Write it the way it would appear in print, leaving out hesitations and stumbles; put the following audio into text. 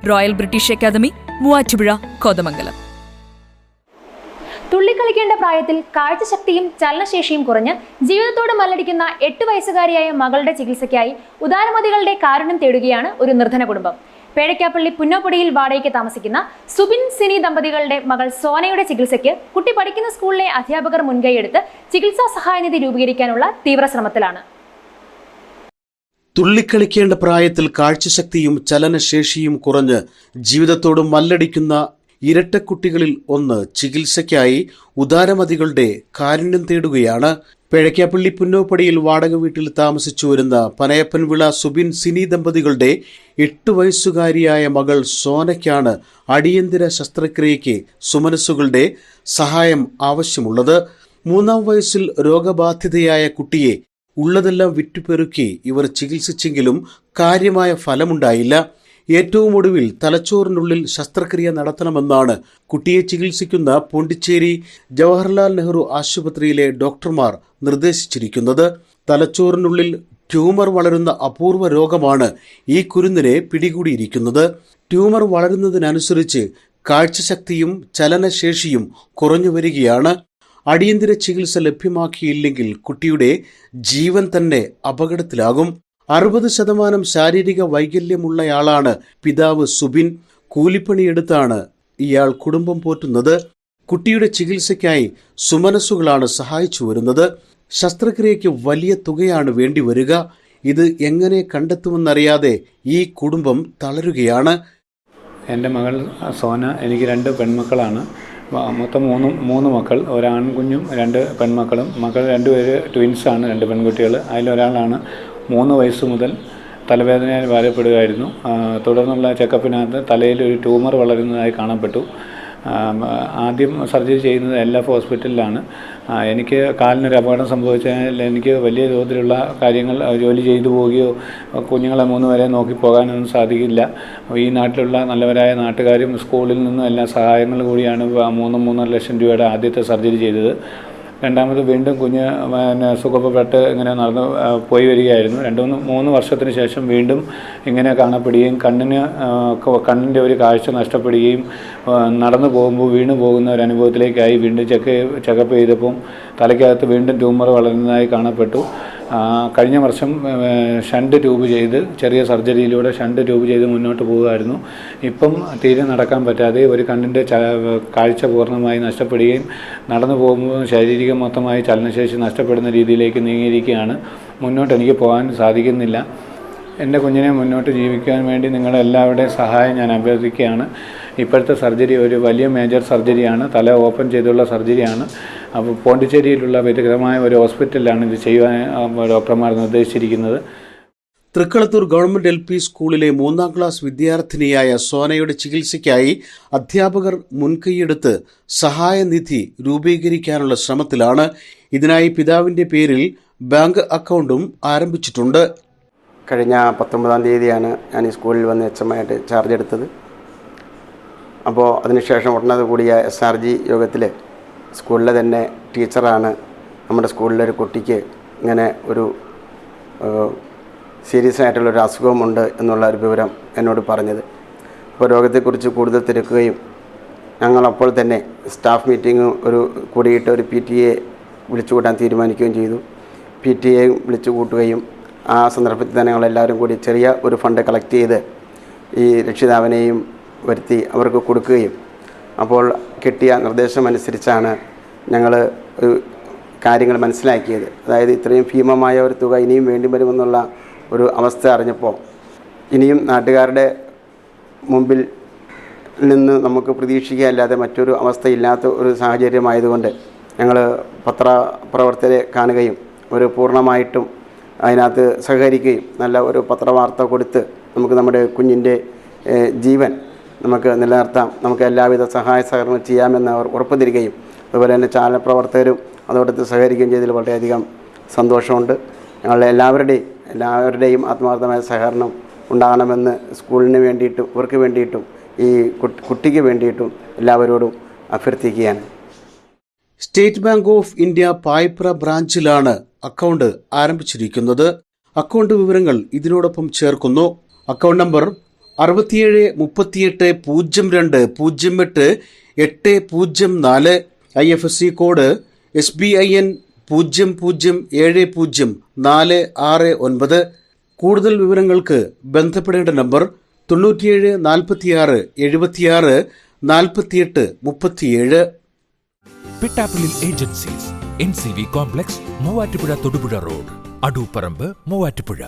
Royal British academy, Muvattupuzha, Kothamangalam. തുള്ളിക്കളിക്കേണ്ട പ്രായത്തിൽ കാഴ്ചശക്തിയും ചലനശേഷിയും കുറഞ്ഞ് ജീവിതത്തോട് മല്ലടിക്കുന്ന 8 വയസ്സുകാരിയായ മകളുടെ ചികിത്സയ്ക്കായി ഉദാരമതികളുടെ കാരുണ്യം തേടുകയാണ് ഒരു നിർധന കുടുംബം. പേഴക്കാപ്പള്ളി പുന്നോപ്പടിയിൽ വാടകയ്ക്ക് താമസിക്കുന്ന സുബിൻ സിനി ദമ്പതികളുടെ മകൾ സോനയുടെ ചികിത്സയ്ക്ക് കുട്ടി പഠിക്കുന്ന സ്കൂളിലെ അധ്യാപകർ മുൻകൈയെടുത്ത് ചികിത്സാ സഹായനിധി രൂപീകരിക്കാനുള്ള തീവ്ര ശ്രമത്തിലാണ്. തുള്ളിക്കളിക്കേണ്ട പ്രായത്തിൽ കാഴ്ചശക്തിയും ചലനശേഷിയും കുറഞ്ഞ് ജീവിതത്തോട് മല്ലടിക്കുന്ന ഇരട്ടക്കുട്ടികളിൽ ഒന്ന് ചികിത്സയ്ക്കായി ഉദാരമതികളുടെ കാരുണ്യം തേടുകയാണ്. പേഴക്കാപ്പള്ളി പുന്നോപ്പടിയിൽ വാടക വീട്ടിൽ താമസിച്ചു വരുന്ന പനയപ്പൻവിള സുബിൻ സിനി ദമ്പതികളുടെ 8 വയസ്സുകാരിയായ മകൾ സോനയ്ക്കാണ് അടിയന്തര ശസ്ത്രക്രിയയ്ക്ക് സുമനസ്സുകളുടെ സഹായം ആവശ്യമുള്ളത്. 3-ാം വയസ്സിൽ രോഗബാധിതയായ കുട്ടിയെ ഉള്ളതെല്ലാം വിറ്റുപെറുക്കി ഇവർ ചികിത്സിച്ചെങ്കിലും കാര്യമായ ഫലമുണ്ടായില്ല. ഏറ്റവും ഒടുവിൽ തലച്ചോറിനുള്ളിൽ ശസ്ത്രക്രിയ നടത്തണമെന്നാണ് കുട്ടിയെ ചികിത്സിക്കുന്ന പോണ്ടിച്ചേരി ജവഹർലാൽ നെഹ്റു ആശുപത്രിയിലെ ഡോക്ടർമാർ നിർദ്ദേശിച്ചിരിക്കുന്നത്. തലച്ചോറിനുള്ളിൽ ട്യൂമർ വളരുന്ന അപൂർവ രോഗമാണ് ഈ കുരുന്നിനെ പിടികൂടിയിരിക്കുന്നത്. ട്യൂമർ വളരുന്നതിനനുസരിച്ച് കാഴ്ചശക്തിയും ചലനശേഷിയും കുറഞ്ഞു വരികയാണ്. അടിയന്തര ചികിത്സ ലഭ്യമാക്കിയില്ലെങ്കിൽ കുട്ടിയുടെ ജീവൻ തന്നെ അപകടത്തിലാകും. 60% ശാരീരിക വൈകല്യമുള്ളയാളാണ് പിതാവ് സുബിൻ. കൂലിപ്പണിയെടുത്താണ് ഇയാൾ കുടുംബം പോറ്റുന്നത്. കുട്ടിയുടെ ചികിത്സയ്ക്കായി സുമനസ്സുകളാണ് സഹായിച്ചു വരുന്നത്. ശസ്ത്രക്രിയയ്ക്ക് വലിയ തുകയാണ് വേണ്ടിവരിക. ഇത് എങ്ങനെ കണ്ടെത്തുമെന്നറിയാതെ ഈ കുടുംബം തളരുകയാണ്. എൻ്റെ മകൾ സോന, എനിക്ക് 2 പെൺമക്കളാണ്. മൊത്തം മൂന്ന് മക്കൾ, ഒരാൺകുഞ്ഞും 2 പെൺമക്കളും. മക്കൾ 2 പേര് ട്വിൻസാണ്, 2 പെൺകുട്ടികൾ. അതിലൊരാളാണ് 3 വയസ്സ് മുതൽ തലവേദനയാൽ ഭാരപ്പെടുകയായിരുന്നു. തുടർന്നുള്ള ചെക്കപ്പിനകത്ത് തലയിൽ ഒരു ട്യൂമർ വളരുന്നതായി കാണപ്പെട്ടു. ആദ്യം സർജറി ചെയ്യുന്നത് LF ഹോസ്പിറ്റലിലാണ്. എനിക്ക് കാലിനൊരു അപകടം സംഭവിച്ചാൽ എനിക്ക് വലിയ തോതിലുള്ള കാര്യങ്ങൾ ജോലി ചെയ്തു പോവുകയോ കുഞ്ഞുങ്ങളെ 3 പേരെ നോക്കി പോകാനൊന്നും സാധിക്കില്ല. ഈ നാട്ടിലുള്ള നല്ലവരായ നാട്ടുകാരും സ്കൂളിൽ നിന്നും എല്ലാ സഹായങ്ങളും കൂടിയാണ് 3.5 ലക്ഷം രൂപയുടെ ആദ്യത്തെ സർജറി ചെയ്തത്. രണ്ടാമത് വീണ്ടും കുഞ്ഞ് സുഖപ്പെട്ട് ഇങ്ങനെ നടന്ന് പോയി വരികയായിരുന്നു. 2-3 വർഷത്തിന് ശേഷം വീണ്ടും ഇങ്ങനെ കാണപ്പെടുകയും കണ്ണിൻ്റെ ഒരു കാഴ്ച നഷ്ടപ്പെടുകയും നടന്നു പോകുമ്പോൾ വീണു പോകുന്ന ഒരു അനുഭവത്തിലേക്കായി വീണ്ടും ചെക്കപ്പ് ചെയ്തപ്പോൾ തലയ്ക്കകത്ത് വീണ്ടും ട്യൂമർ വളരുന്നതായി കാണപ്പെട്ടു. കഴിഞ്ഞ വർഷം ഷണ്ട് ട്യൂബ് ചെയ്ത്, ചെറിയ സർജറിയിലൂടെ ഷണ്ട് ട്യൂബ് ചെയ്ത് മുന്നോട്ട് പോവുകയായിരുന്നു. ഇപ്പം തീരെ നടക്കാൻ പറ്റാതെ ഒരു കണ്ണിൻ്റെ കാഴ്ച പൂർണ്ണമായി നഷ്ടപ്പെടുകയും നടന്നു പോകുമ്പോൾ ശാരീരിക മൊത്തമായി ചലനശേഷി നഷ്ടപ്പെടുന്ന രീതിയിലേക്ക് നീങ്ങിയിരിക്കുകയാണ്. മുന്നോട്ട് എനിക്ക് പോകാൻ സാധിക്കുന്നില്ല. എൻ്റെ കുഞ്ഞിനെ മുന്നോട്ട് ജീവിക്കാൻ വേണ്ടി നിങ്ങളുടെ എല്ലാവരുടെയും സഹായം ഞാൻ അഭ്യർത്ഥിക്കുകയാണ്. ഇപ്പോഴത്തെ സർജറി ഒരു വലിയ മേജർ സർജറിയാണ്, തല ഓപ്പൺ ചെയ്തുള്ള സർജറിയാണ്. അപ്പോൾ പോണ്ടിച്ചേരിയിലുള്ള വ്യക്തിഗതമായ ഒരു ഹോസ്പിറ്റലിലാണ് ഇത് ചെയ്യുവാൻ ഡോക്ടർമാർ നിർദ്ദേശിച്ചിരിക്കുന്നത്. തൃക്കളത്തൂർ ഗവൺമെന്റ് LP സ്കൂളിലെ 3-ാം ക്ലാസ് വിദ്യാർത്ഥിനിയായ സോനയുടെ ചികിത്സയ്ക്കായി അധ്യാപകർ മുൻകൈയെടുത്ത് സഹായനിധി രൂപീകരിക്കാനുള്ള ശ്രമത്തിലാണ്. ഇതിനായി പിതാവിന്റെ പേരിൽ ബാങ്ക് അക്കൗണ്ടും ആരംഭിച്ചിട്ടുണ്ട്. കഴിഞ്ഞ 19-ാം തീയതിയാണ് ഞാൻ ഈ സ്കൂളിൽ വന്ന് HM ആയിട്ട് ചാർജ് എടുത്തത്. അപ്പോൾ അതിനുശേഷം ഉടനത് കൂടിയ SRG യോഗത്തിൽ സ്കൂളിലെ തന്നെ ടീച്ചറാണ് നമ്മുടെ സ്കൂളിലൊരു കുട്ടിക്ക് ഇങ്ങനെ ഒരു സീരിയസ് ആയിട്ടുള്ളൊരു അസുഖമുണ്ട് എന്നുള്ള ഒരു വിവരം എന്നോട് പറഞ്ഞത്. അപ്പോൾ രോഗത്തെക്കുറിച്ച് കൂടുതൽ തിരക്കുകയും ഞങ്ങളപ്പോൾ തന്നെ സ്റ്റാഫ് മീറ്റിംഗ് കൂടിയിട്ട് ഒരു PTA വിളിച്ചു കൂട്ടാൻ തീരുമാനിക്കുകയും ചെയ്തു. PTA വിളിച്ചു കൂട്ടുകയും ആ സന്ദർഭത്തിൽ തന്നെ ഞങ്ങളെല്ലാവരും കൂടി ചെറിയ ഒരു ഫണ്ട് കളക്ട് ചെയ്ത് ഈ രക്ഷിതാവിനെയും വരുത്തി അവർക്ക് കൊടുക്കുകയും, അപ്പോൾ കിട്ടിയ നിർദ്ദേശമനുസരിച്ചാണ് ഞങ്ങൾ കാര്യങ്ങൾ മനസ്സിലാക്കിയത്. അതായത് ഇത്രയും ഭീമമായ ഒരു തുക ഇനിയും വേണ്ടി വരുമെന്നുള്ള ഒരു അവസ്ഥ അറിഞ്ഞപ്പോൾ ഇനിയും നാട്ടുകാരുടെ മുമ്പിൽ നിന്ന് നമുക്ക് പ്രതീക്ഷിക്കാനില്ലാതെ മറ്റൊരു അവസ്ഥയില്ലാത്ത ഒരു സാഹചര്യമായതുകൊണ്ട് ഞങ്ങൾ പത്രപ്രവർത്തകരെ കാണുകയും ഒരു പൂർണ്ണമായിട്ടും അതിനകത്ത് സഹകരിക്കുകയും നല്ല ഒരു പത്രവാർത്ത കൊടുത്ത് നമുക്ക് നമ്മുടെ കുഞ്ഞിൻ്റെ ജീവൻ നമുക്ക് നിലനിർത്താം, നമുക്ക് എല്ലാവിധ സഹായ സഹകരണം ചെയ്യാമെന്ന് അവർ ഉറപ്പ് തരികയും അതുപോലെ തന്നെ ചാനൽ പ്രവർത്തകരും അതോടൊത്ത് സഹകരിക്കുകയും ചെയ്തതിൽ വളരെയധികം സന്തോഷമുണ്ട്. ഞങ്ങളുടെ എല്ലാവരുടെയും ആത്മാർത്ഥമായ സഹകരണം ഉണ്ടാകണമെന്ന് സ്കൂളിന് വേണ്ടിയിട്ടും ഇവർക്ക് വേണ്ടിയിട്ടും ഈ കുട്ടിക്ക് വേണ്ടിയിട്ടും എല്ലാവരോടും അഭ്യർത്ഥിക്കുകയാണ്. State bank of India Payipra ബ്രാഞ്ചിലാണ് അക്കൗണ്ട് ആരംഭിച്ചിരിക്കുന്നത്. അക്കൗണ്ട് വിവരങ്ങൾ ഇതിനോടൊപ്പം ചേർക്കുന്നു. Account number 67380208 804. IFSC code SBIN 00704669. കൂടുതൽ വിവരങ്ങൾക്ക് ബന്ധപ്പെടേണ്ട number 97 46 76 48 37. Pittappillil agencies, NCV complex, Muvattupuzha Thodupuzha road, Adooparamb, Muvattupuzha.